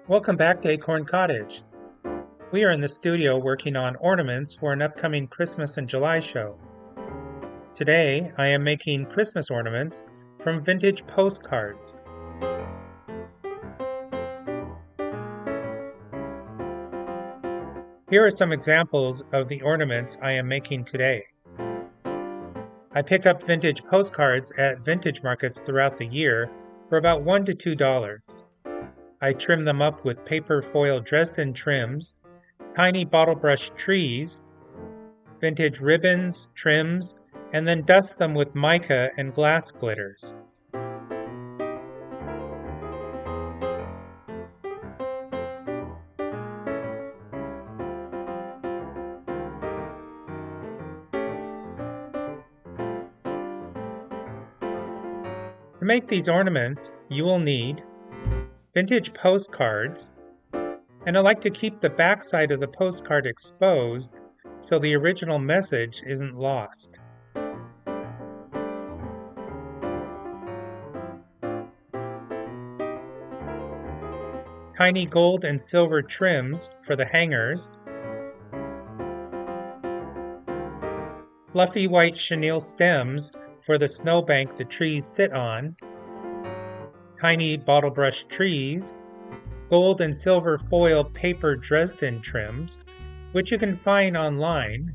Welcome back to Acorn Cottage. We are in the studio working on ornaments for an upcoming Christmas in July show. Today, I am making Christmas ornaments from Vintage Postcards. Here are some examples of the ornaments I am making today. I pick up vintage postcards at vintage markets throughout the year for about $1 to $2. I trim them up with paper foil Dresden trims, tiny bottle brush trees, vintage ribbons, trims, and then dust them with mica and glass glitters. To make these ornaments, you will need vintage postcards, and I like to keep the back side of the postcard exposed so the original message isn't lost. Tiny gold and silver trims for the hangers, fluffy white chenille stems for the snowbank the trees sit on, tiny bottle brush trees, gold and silver foil paper Dresden trims, which you can find online,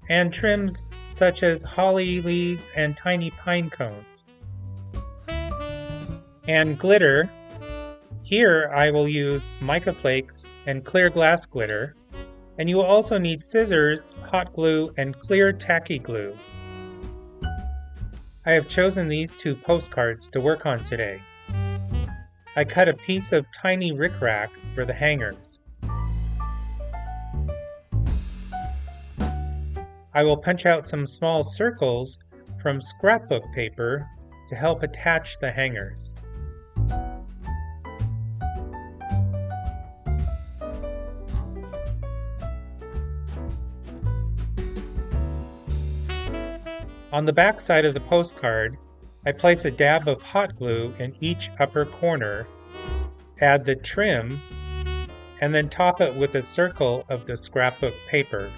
and trims such as holly leaves and tiny pine cones. And glitter. Here I will use mica flakes and clear glass glitter, and you will also need scissors, hot glue, and clear tacky glue. I have chosen these two postcards to work on today. I cut a piece of tiny rickrack for the hangers. I will punch out some small circles from scrapbook paper to help attach the hangers. On the back side of the postcard, I place a dab of hot glue in each upper corner, add the trim, and then top it with a circle of the scrapbook paper.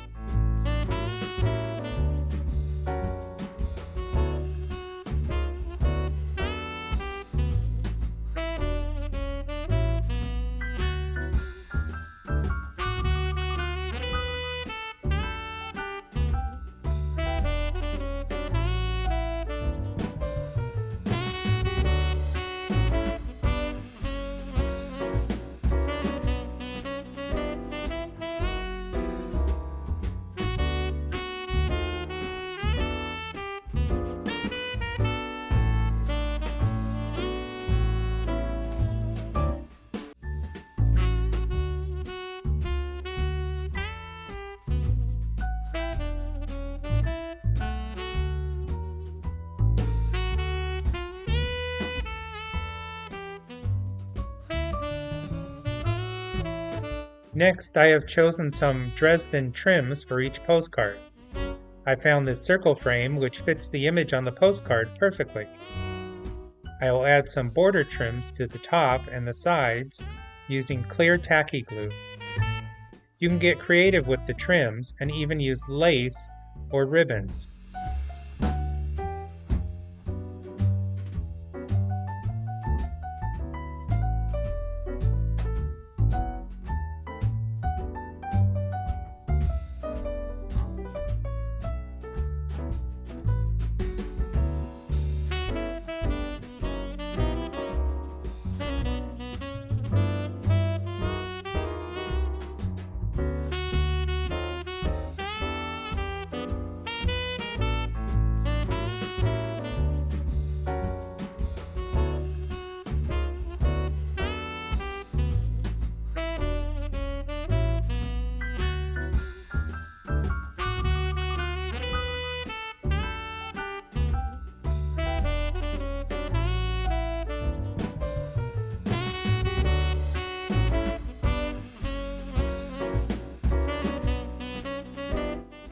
Next, I have chosen some Dresden trims for each postcard. I found this circle frame which fits the image on the postcard perfectly. I will add some border trims to the top and the sides using clear tacky glue. You can get creative with the trims and even use lace or ribbons.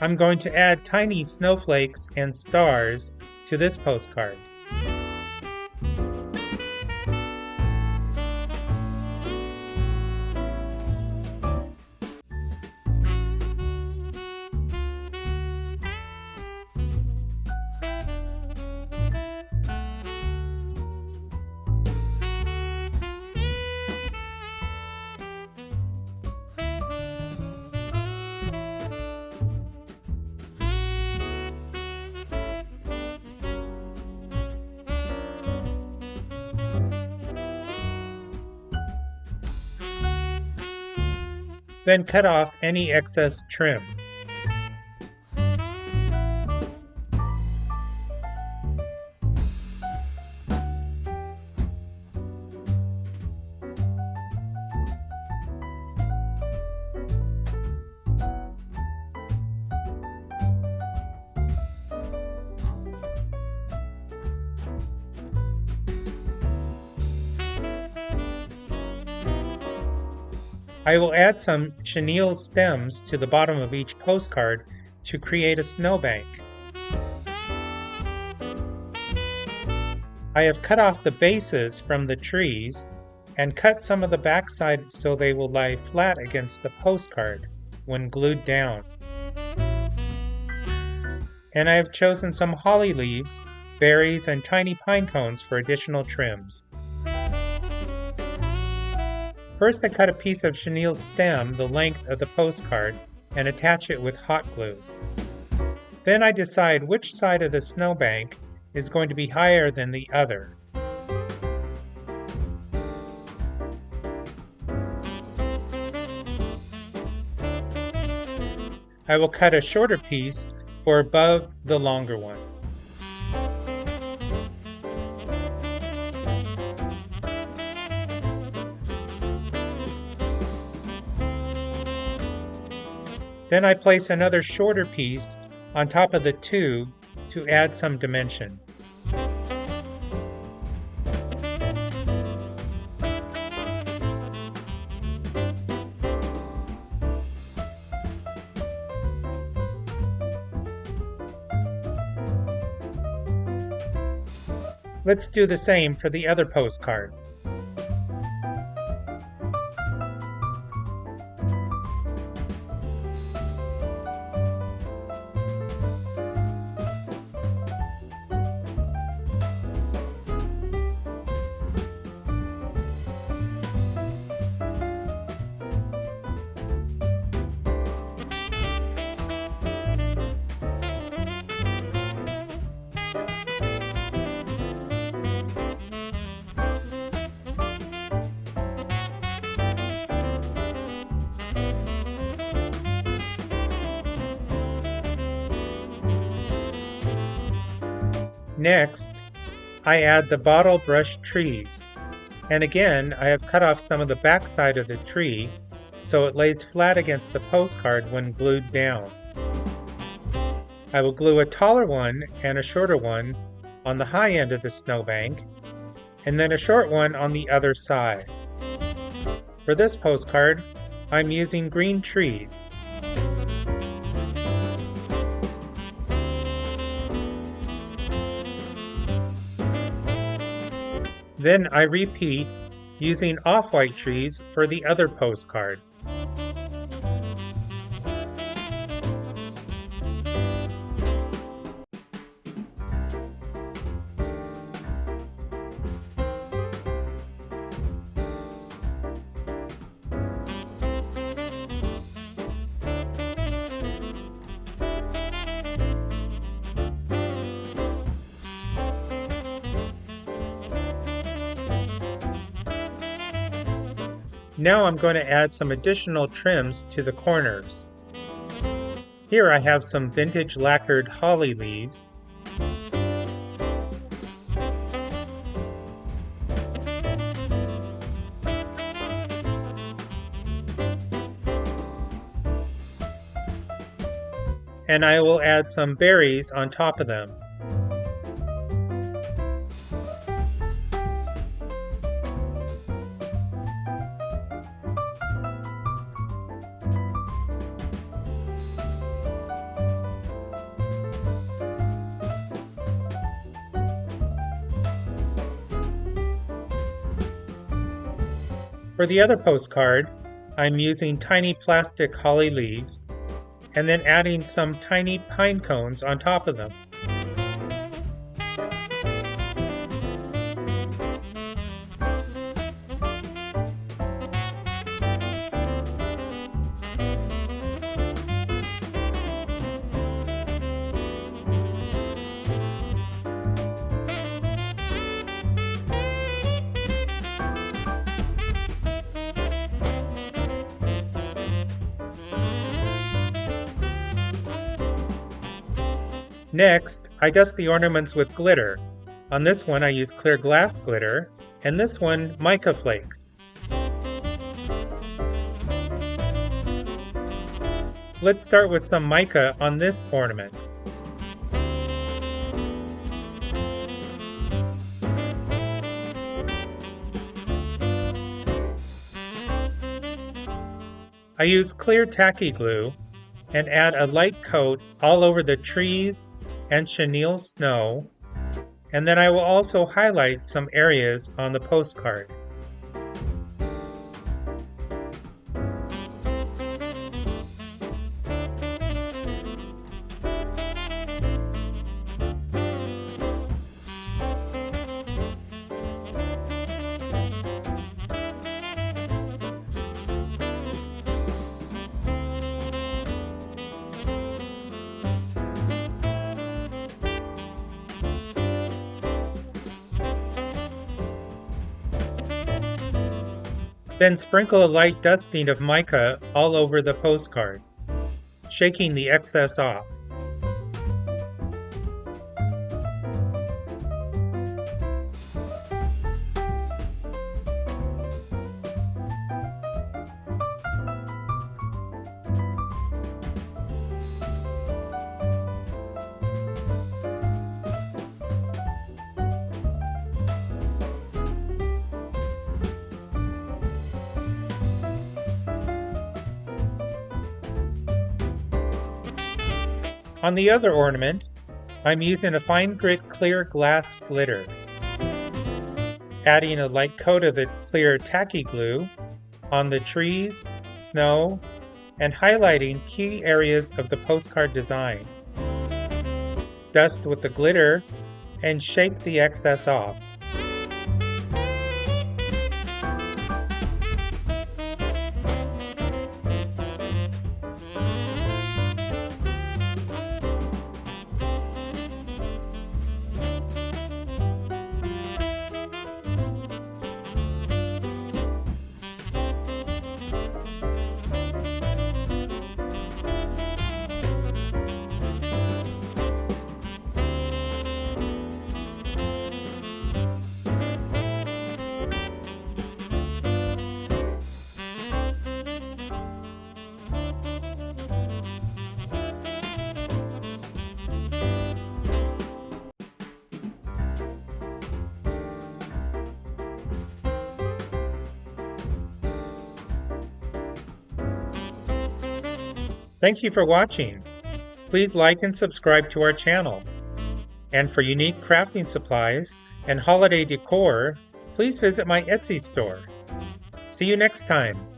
I'm going to add tiny snowflakes and stars to this postcard. Then cut off any excess trim. I will add some chenille stems to the bottom of each postcard to create a snowbank. I have cut off the bases from the trees and cut some of the backside so they will lie flat against the postcard when glued down. And I have chosen some holly leaves, berries, and tiny pine cones for additional trims. First, I cut a piece of chenille stem the length of the postcard and attach it with hot glue. Then I decide which side of the snowbank is going to be higher than the other. I will cut a shorter piece for above the longer one. Then I place another shorter piece on top of the two to add some dimension. Let's do the same for the other postcard. Next, I add the bottle brush trees, and again I have cut off some of the backside of the tree so it lays flat against the postcard when glued down. I will glue a taller one and a shorter one on the high end of the snowbank, and then a short one on the other side. For this postcard, I'm using green trees. Then I repeat, using off-white trees for the other postcard. Now I'm going to add some additional trims to the corners. Here I have some vintage lacquered holly leaves, and I will add some berries on top of them. For the other postcard, I'm using tiny plastic holly leaves and then adding some tiny pine cones on top of them. Next, I dust the ornaments with glitter. On this one I use clear glass glitter, and this one mica flakes. Let's start with some mica on this ornament. I use clear tacky glue and add a light coat all over the trees and chenille snow, and then I will also highlight some areas on the postcard. Then sprinkle a light dusting of mica all over the postcard, shaking the excess off. On the other ornament, I'm using a fine grit clear glass glitter, adding a light coat of the clear tacky glue on the trees, snow, and highlighting key areas of the postcard design. Dust with the glitter and shake the excess off. Thank you for watching. Please like and subscribe to our channel. And for unique crafting supplies and holiday decor, please visit my Etsy store. See you next time.